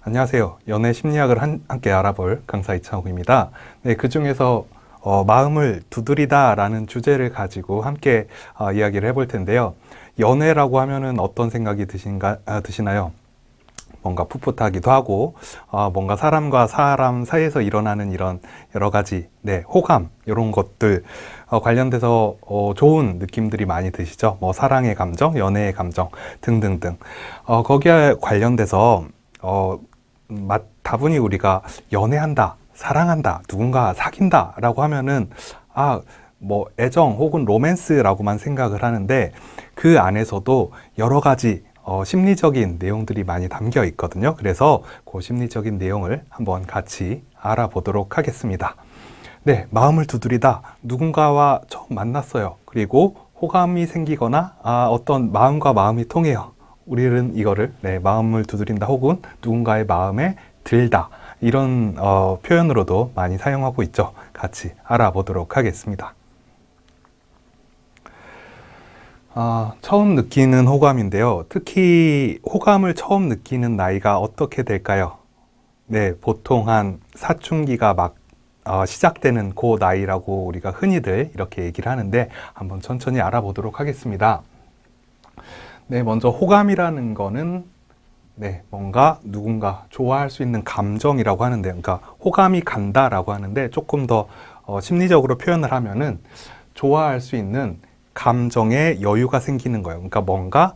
안녕하세요. 연애 심리학을 함께 알아볼 강사 이창욱입니다. 네, 그 중에서 마음을 두드리다 라는 주제를 가지고 함께 이야기를 해볼 텐데요. 연애라고 하면은 어떤 생각이 드시나요? 뭔가 풋풋하기도 하고 뭔가 사람과 사람 사이에서 일어나는 이런 여러 가지 호감 이런 것들 관련돼서 좋은 느낌들이 많이 드시죠. 뭐 사랑의 감정, 연애의 감정 등등등 거기에 관련돼서 다분히 우리가 연애한다, 사랑한다, 누군가 사귄다 라고 하면은 뭐 애정 혹은 로맨스라고만 생각을 하는데 그 안에서도 여러 가지 심리적인 내용들이 많이 담겨 있거든요. 그래서 그 심리적인 내용을 한번 같이 알아보도록 하겠습니다. 네, 마음을 두드리다, 누군가와 처음 만났어요. 그리고 호감이 생기거나 어떤 마음과 마음이 통해요. 우리는 이거를 마음을 두드린다 혹은 누군가의 마음에 들다 이런 표현으로도 많이 사용하고 있죠. 같이 알아보도록 하겠습니다. 처음 느끼는 호감인데요. 특히 호감을 처음 느끼는 나이가 어떻게 될까요? 네, 보통 한 사춘기가 막 시작되는 그 나이라고 우리가 흔히들 이렇게 얘기를 하는데 한번 천천히 알아보도록 하겠습니다. 네, 먼저 호감이라는 거는 뭔가 누군가 좋아할 수 있는 감정이라고 하는데, 그러니까 호감이 간다라고 하는데 조금 더 심리적으로 표현을 하면은 좋아할 수 있는 감정의 여유가 생기는 거예요. 그러니까 뭔가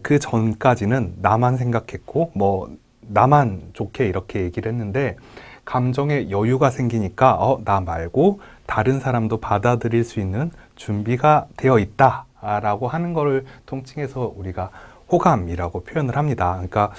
그 전까지는 나만 생각했고 뭐 나만 좋게 이렇게 얘기를 했는데 감정의 여유가 생기니까 나 말고 다른 사람도 받아들일 수 있는 준비가 되어 있다 라고 하는 거를 통칭해서 우리가 호감이라고 표현을 합니다. 그러니까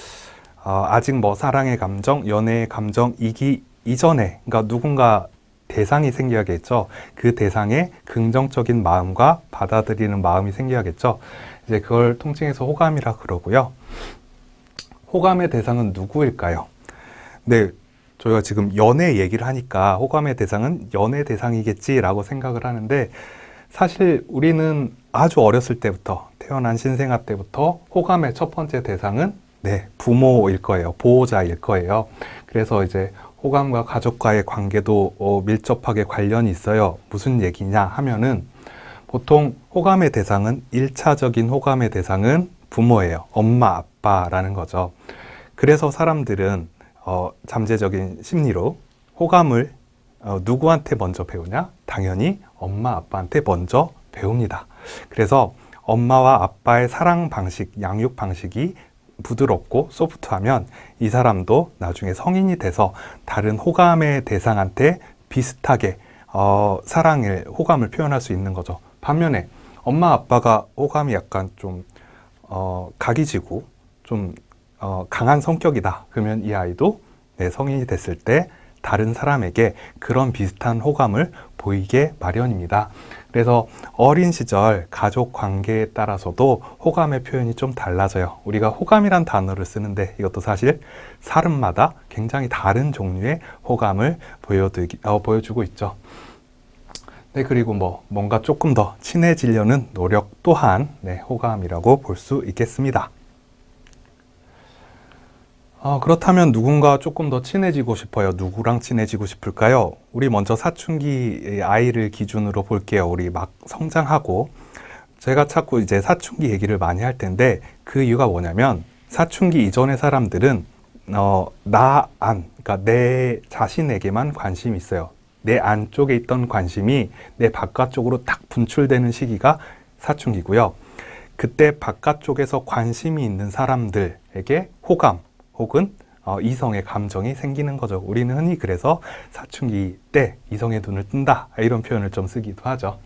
아직 뭐 사랑의 감정, 연애의 감정이기 이전에, 그러니까 누군가 대상이 생겨야겠죠. 그 대상의 긍정적인 마음과 받아들이는 마음이 생겨야겠죠. 이제 그걸 통칭해서 호감이라 그러고요. 호감의 대상은 누구일까요? 네, 저희가 지금 연애 얘기를 하니까 호감의 대상은 연애 대상이겠지라고 생각을 하는데 사실 우리는 아주 어렸을 때부터 태어난 신생아 때부터 호감의 첫 번째 대상은 부모일 거예요. 보호자일 거예요. 그래서 이제 호감과 가족과의 관계도 밀접하게 관련이 있어요. 무슨 얘기냐 하면은 보통 호감의 대상은 1차적인 호감의 대상은 부모예요. 엄마, 아빠라는 거죠. 그래서 사람들은 잠재적인 심리로 호감을 누구한테 먼저 배우냐? 당연히 엄마, 아빠한테 먼저 배웁니다. 그래서 엄마와 아빠의 사랑 방식, 양육 방식이 부드럽고 소프트하면 이 사람도 나중에 성인이 돼서 다른 호감의 대상한테 비슷하게 호감을 표현할 수 있는 거죠. 반면에 엄마, 아빠가 호감이 약간 좀 각이 지고 좀 강한 성격이다. 그러면 이 아이도 성인이 됐을 때 다른 사람에게 그런 비슷한 호감을 보이게 마련입니다. 그래서 어린 시절 가족 관계에 따라서도 호감의 표현이 좀 달라져요. 우리가 호감이란 단어를 쓰는데 이것도 사실 사람마다 굉장히 다른 종류의 호감을 보여주고 있죠. 네, 그리고 뭔가 조금 더 친해지려는 노력 또한 호감이라고 볼 수 있겠습니다. 그렇다면 누군가 조금 더 친해지고 싶어요. 누구랑 친해지고 싶을까요? 우리 먼저 사춘기 아이를 기준으로 볼게요. 우리 막 성장하고 제가 자꾸 이제 사춘기 얘기를 많이 할 텐데 그 이유가 뭐냐면 사춘기 이전의 사람들은 그러니까 내 자신에게만 관심이 있어요. 내 안쪽에 있던 관심이 내 바깥쪽으로 딱 분출되는 시기가 사춘기고요. 그때 바깥쪽에서 관심이 있는 사람들에게 호감 혹은 이성의 감정이 생기는 거죠. 우리는 흔히 그래서 사춘기 때 이성의 눈을 뜬다 이런 표현을 좀 쓰기도 하죠.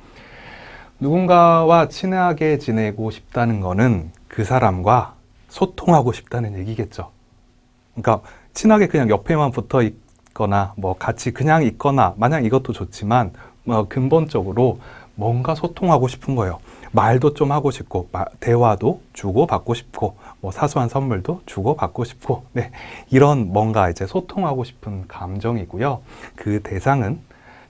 누군가와 친하게 지내고 싶다는 거는 그 사람과 소통하고 싶다는 얘기겠죠. 그러니까 친하게 그냥 옆에만 붙어 있거나 뭐 같이 그냥 있거나 마냥 이것도 좋지만 근본적으로 뭔가 소통하고 싶은 거예요. 말도 좀 하고 싶고, 대화도 주고 받고 싶고, 뭐 사소한 선물도 주고 받고 싶고, 네, 이런 뭔가 이제 소통하고 싶은 감정이고요. 그 대상은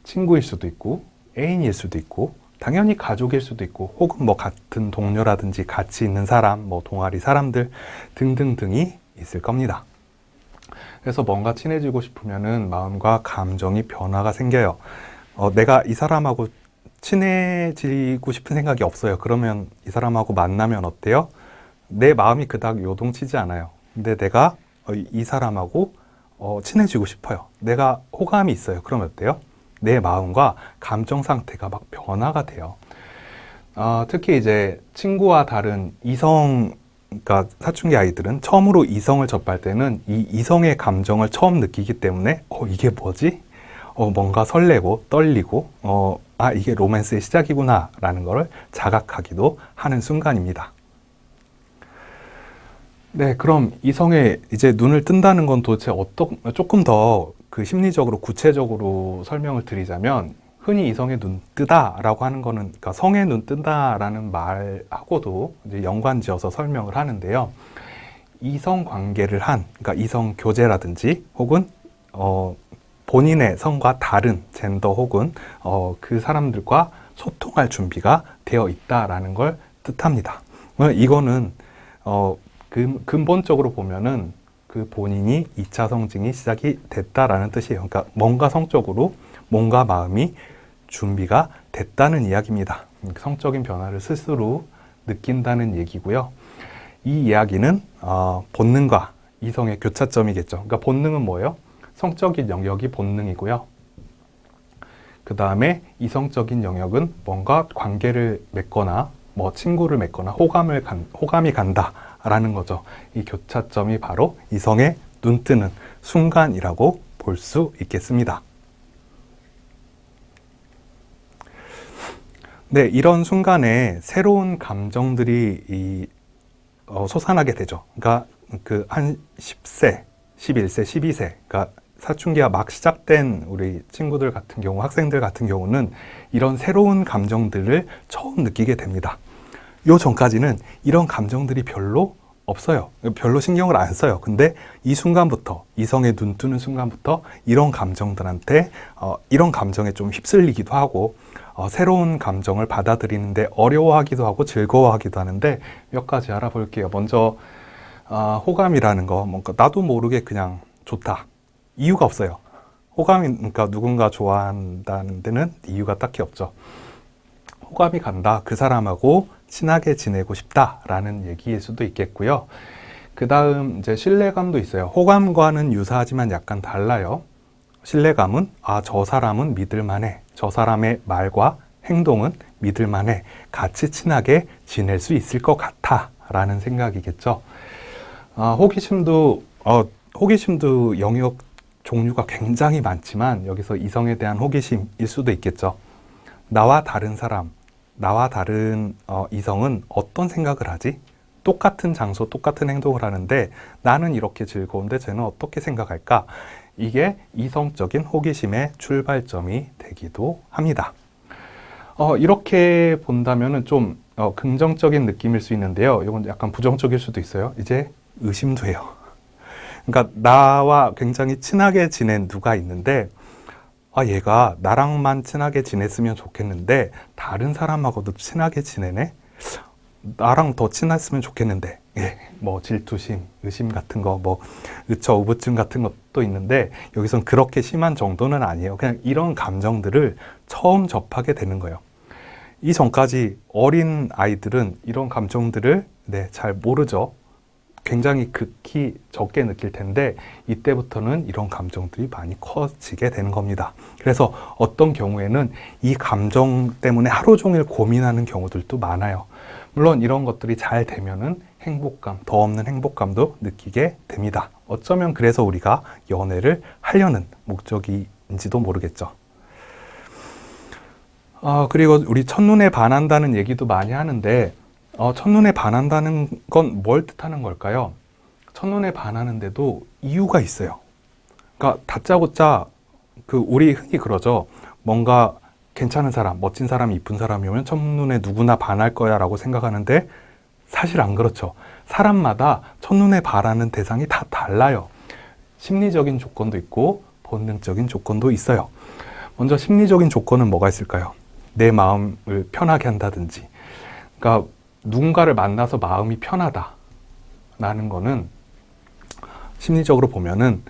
친구일 수도 있고, 애인일 수도 있고, 당연히 가족일 수도 있고, 혹은 뭐 같은 동료라든지 같이 있는 사람, 뭐 동아리 사람들 등등등이 있을 겁니다. 그래서 뭔가 친해지고 싶으면은 마음과 감정이 변화가 생겨요. 내가 이 사람하고 친해지고 싶은 생각이 없어요. 그러면 이 사람하고 만나면 어때요? 내 마음이 그닥 요동치지 않아요. 근데 내가 이 사람하고 친해지고 싶어요. 내가 호감이 있어요. 그러면 어때요? 내 마음과 감정 상태가 막 변화가 돼요. 특히 이제 친구와 다른 이성, 그러니까 사춘기 아이들은 처음으로 이성을 접할 때는 이 이성의 감정을 처음 느끼기 때문에 이게 뭐지? 뭔가 설레고 떨리고 이게 로맨스의 시작이구나 라는 것을 자각하기도 하는 순간입니다. 네, 그럼 이성에 이제 눈을 뜬다는 건 도대체 조금 더 그 심리적으로 구체적으로 설명을 드리자면, 흔히 이성에 눈 뜨다라고 하는 거는, 그러니까 성에 눈 뜬다라는 말하고도 이제 연관지어서 설명을 하는데요. 이성 관계를 그러니까 이성 교제라든지 혹은 본인의 성과 다른 젠더 혹은 그 사람들과 소통할 준비가 되어 있다라는 걸 뜻합니다. 이거는 근본적으로 보면은 그 본인이 2차 성징이 시작이 됐다라는 뜻이에요. 그러니까 뭔가 성적으로 몸과 마음이 준비가 됐다는 이야기입니다. 성적인 변화를 스스로 느낀다는 얘기고요. 이 이야기는 본능과 이성의 교차점이겠죠. 그러니까 본능은 뭐예요? 성적인 영역이 본능이고요. 그 다음에 이성적인 영역은 뭔가 관계를 맺거나 뭐 친구를 맺거나 호감이 간다라는 거죠. 이 교차점이 바로 이성에 눈 뜨는 순간이라고 볼 수 있겠습니다. 네, 이런 순간에 새로운 감정들이 솟아나게 되죠. 그러니까 한 10세, 11세, 12세, 그러니까 사춘기가 막 시작된 우리 친구들 같은 경우, 학생들 같은 경우는 이런 새로운 감정들을 처음 느끼게 됩니다. 요 전까지는 이런 감정들이 별로 없어요. 별로 신경을 안 써요. 근데 이 순간부터, 이성에 눈 뜨는 순간부터 이런 감정들한테, 이런 감정에 좀 휩쓸리기도 하고, 새로운 감정을 받아들이는데 어려워하기도 하고 즐거워하기도 하는데 몇 가지 알아볼게요. 먼저, 호감이라는 거, 뭔가 나도 모르게 그냥 좋다. 이유가 없어요. 그러니까 누군가 좋아한다는 데는 이유가 딱히 없죠. 호감이 간다. 그 사람하고 친하게 지내고 싶다라는 얘기일 수도 있겠고요. 그 다음 이제 신뢰감도 있어요. 호감과는 유사하지만 약간 달라요. 신뢰감은 저 사람은 믿을만해. 저 사람의 말과 행동은 믿을만해. 같이 친하게 지낼 수 있을 것 같아 라는 생각이겠죠. 호기심도 영역 종류가 굉장히 많지만 여기서 이성에 대한 호기심일 수도 있겠죠. 나와 다른 사람, 나와 다른 이성은 어떤 생각을 하지? 똑같은 장소, 똑같은 행동을 하는데 나는 이렇게 즐거운데 쟤는 어떻게 생각할까? 이게 이성적인 호기심의 출발점이 되기도 합니다. 이렇게 본다면은 좀 긍정적인 느낌일 수 있는데요. 이건 약간 부정적일 수도 있어요. 이제 의심도 해요. 그러니까 나와 굉장히 친하게 지낸 누가 있는데 얘가 나랑만 친하게 지냈으면 좋겠는데 다른 사람하고도 친하게 지내네? 나랑 더 친했으면 좋겠는데 뭐 질투심, 의심 같은 거, 뭐 우부증 같은 것도 있는데 여기선 그렇게 심한 정도는 아니에요. 그냥 이런 감정들을 처음 접하게 되는 거예요. 이 전까지 어린 아이들은 이런 감정들을 잘 모르죠. 굉장히 극히 적게 느낄 텐데 이때부터는 이런 감정들이 많이 커지게 되는 겁니다. 그래서 어떤 경우에는 이 감정 때문에 하루 종일 고민하는 경우들도 많아요. 물론 이런 것들이 잘 되면은 행복감, 더 없는 행복감도 느끼게 됩니다. 어쩌면 그래서 우리가 연애를 하려는 목적인지도 모르겠죠. 그리고 우리 첫눈에 반한다는 얘기도 많이 하는데 첫눈에 반한다는 건 뭘 뜻하는 걸까요? 첫눈에 반하는데도 이유가 있어요. 그러니까 다짜고짜 우리 흔히 그러죠. 뭔가 괜찮은 사람, 멋진 사람, 이쁜 사람이 오면 첫눈에 누구나 반할 거야 라고 생각하는데 사실 안 그렇죠. 사람마다 첫눈에 반하는 대상이 다 달라요. 심리적인 조건도 있고 본능적인 조건도 있어요. 먼저 심리적인 조건은 뭐가 있을까요? 내 마음을 편하게 한다든지, 그러니까 누군가를 만나서 마음이 편하다라는 거는 심리적으로 보면은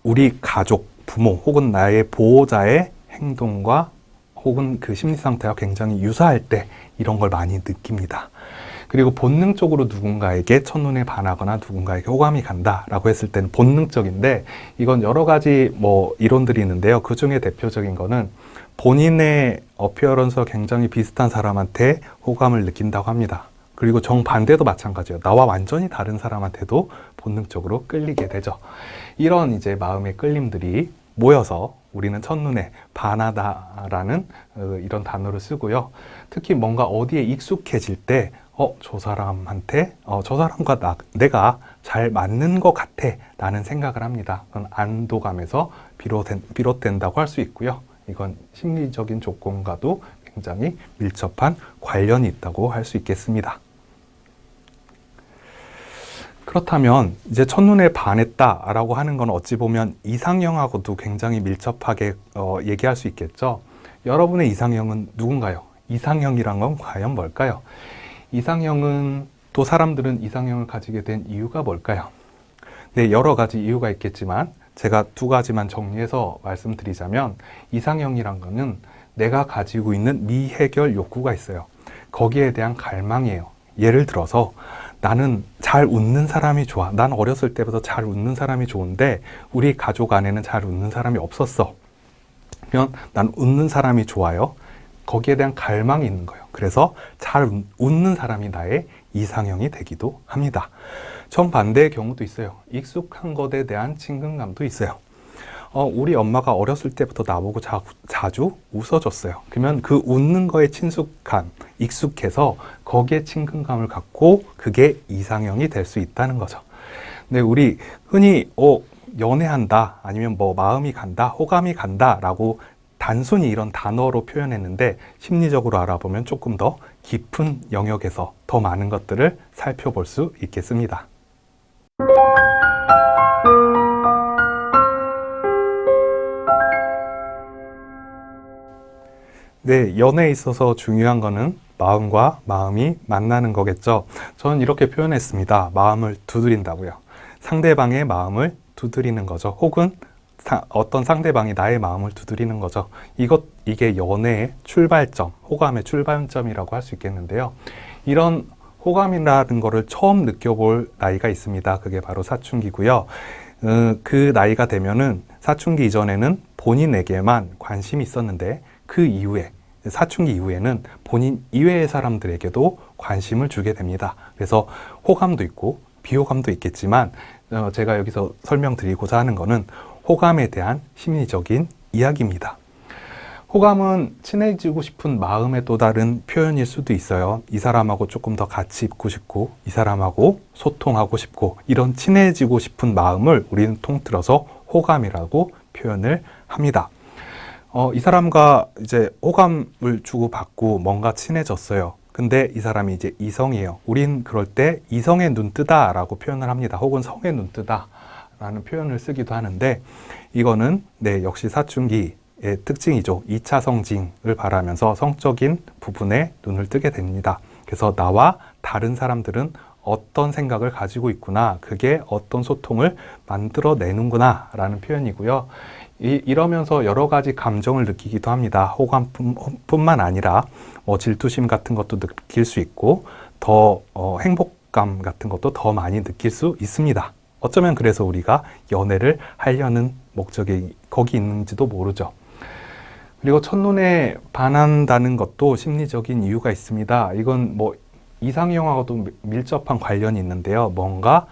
우리 가족, 부모 혹은 나의 보호자의 행동과 혹은 그 심리 상태와 굉장히 유사할 때 이런 걸 많이 느낍니다. 그리고 본능적으로 누군가에게 첫눈에 반하거나 누군가에게 호감이 간다라고 했을 때는 본능적인데, 이건 여러 가지 이론들이 있는데요. 그 중에 대표적인 거는 본인의 어피어런스와 굉장히 비슷한 사람한테 호감을 느낀다고 합니다. 그리고 정반대도 마찬가지예요. 나와 완전히 다른 사람한테도 본능적으로 끌리게 되죠. 이런 이제 마음의 끌림들이 모여서 우리는 첫눈에 반하다라는 이런 단어를 쓰고요. 특히 뭔가 어디에 익숙해질 때 저 사람한테 저 사람과 내가 잘 맞는 것 같아 라는 생각을 합니다. 그건 안도감에서 비롯된다고 할 수 있고요. 이건 심리적인 조건과도 굉장히 밀접한 관련이 있다고 할 수 있겠습니다. 그렇다면 이제 첫눈에 반했다라고 하는 건 어찌 보면 이상형하고도 굉장히 밀접하게 얘기할 수 있겠죠. 여러분의 이상형은 누군가요? 이상형이란 건 과연 뭘까요? 이상형은, 또 사람들은 이상형을 가지게 된 이유가 뭘까요? 네, 여러 가지 이유가 있겠지만 제가 두 가지만 정리해서 말씀드리자면, 이상형이란 거는 내가 가지고 있는 미해결 욕구가 있어요. 거기에 대한 갈망이에요. 예를 들어서 나는 잘 웃는 사람이 좋아. 난 어렸을 때부터 잘 웃는 사람이 좋은데 우리 가족 안에는 잘 웃는 사람이 없었어. 그러면 난 웃는 사람이 좋아요. 거기에 대한 갈망이 있는 거예요. 그래서 잘 웃는 사람이 나의 이상형이 되기도 합니다. 정반대의 경우도 있어요. 익숙한 것에 대한 친근감도 있어요. 우리 엄마가 어렸을 때부터 나보고 자주 웃어줬어요. 그러면 그 웃는 거에 익숙해서 거기에 친근감을 갖고 그게 이상형이 될 수 있다는 거죠. 근데 우리 흔히 연애한다, 아니면 마음이 간다, 호감이 간다 라고 단순히 이런 단어로 표현했는데, 심리적으로 알아보면 조금 더 깊은 영역에서 더 많은 것들을 살펴볼 수 있겠습니다. 네, 연애에 있어서 중요한 거는 마음과 마음이 만나는 거겠죠. 저는 이렇게 표현했습니다. 마음을 두드린다고요. 상대방의 마음을 두드리는 거죠. 혹은 어떤 상대방이 나의 마음을 두드리는 거죠. 이게 연애의 출발점, 호감의 출발점이라고 할 수 있겠는데요. 이런 호감이라는 거를 처음 느껴볼 나이가 있습니다. 그게 바로 사춘기고요. 그 나이가 되면은 사춘기 이전에는 본인에게만 관심이 있었는데, 그 이후에 사춘기 이후에는 본인 이외의 사람들에게도 관심을 주게 됩니다. 그래서 호감도 있고 비호감도 있겠지만, 제가 여기서 설명드리고자 하는 거는 호감에 대한 심리적인 이야기입니다. 호감은 친해지고 싶은 마음의 또 다른 표현일 수도 있어요. 이 사람하고 조금 더 같이 있고 싶고, 이 사람하고 소통하고 싶고, 이런 친해지고 싶은 마음을 우리는 통틀어서 호감이라고 표현을 합니다. 이 사람과 이제 호감을 주고받고 뭔가 친해졌어요. 근데 이 사람이 이제 이성이에요. 우린 그럴 때 이성의 눈뜨다 라고 표현을 합니다. 혹은 성의 눈뜨다 라는 표현을 쓰기도 하는데, 이거는 역시 사춘기의 특징이죠. 2차 성징을 바라면서 성적인 부분에 눈을 뜨게 됩니다. 그래서 나와 다른 사람들은 어떤 생각을 가지고 있구나, 그게 어떤 소통을 만들어내는구나 라는 표현이고요. 이러면서 여러 가지 감정을 느끼기도 합니다. 호감뿐만 아니라 질투심 같은 것도 느낄 수 있고, 더 행복감 같은 것도 더 많이 느낄 수 있습니다. 어쩌면 그래서 우리가 연애를 하려는 목적이 거기 있는지도 모르죠. 그리고 첫눈에 반한다는 것도 심리적인 이유가 있습니다. 이건 이상형하고도 밀접한 관련이 있는데요. 뭔가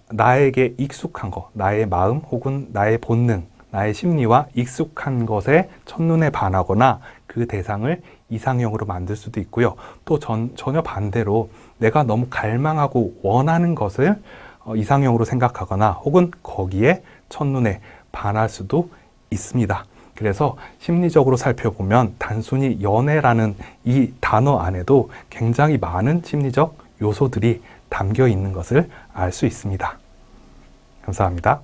나에게 익숙한 것, 나의 마음 혹은 나의 본능, 나의 심리와 익숙한 것에 첫눈에 반하거나 그 대상을 이상형으로 만들 수도 있고요. 또 전혀 반대로 내가 너무 갈망하고 원하는 것을 이상형으로 생각하거나 혹은 거기에 첫눈에 반할 수도 있습니다. 그래서 심리적으로 살펴보면 단순히 연애라는 이 단어 안에도 굉장히 많은 심리적 요소들이 담겨 있는 것을 알 수 있습니다. 감사합니다.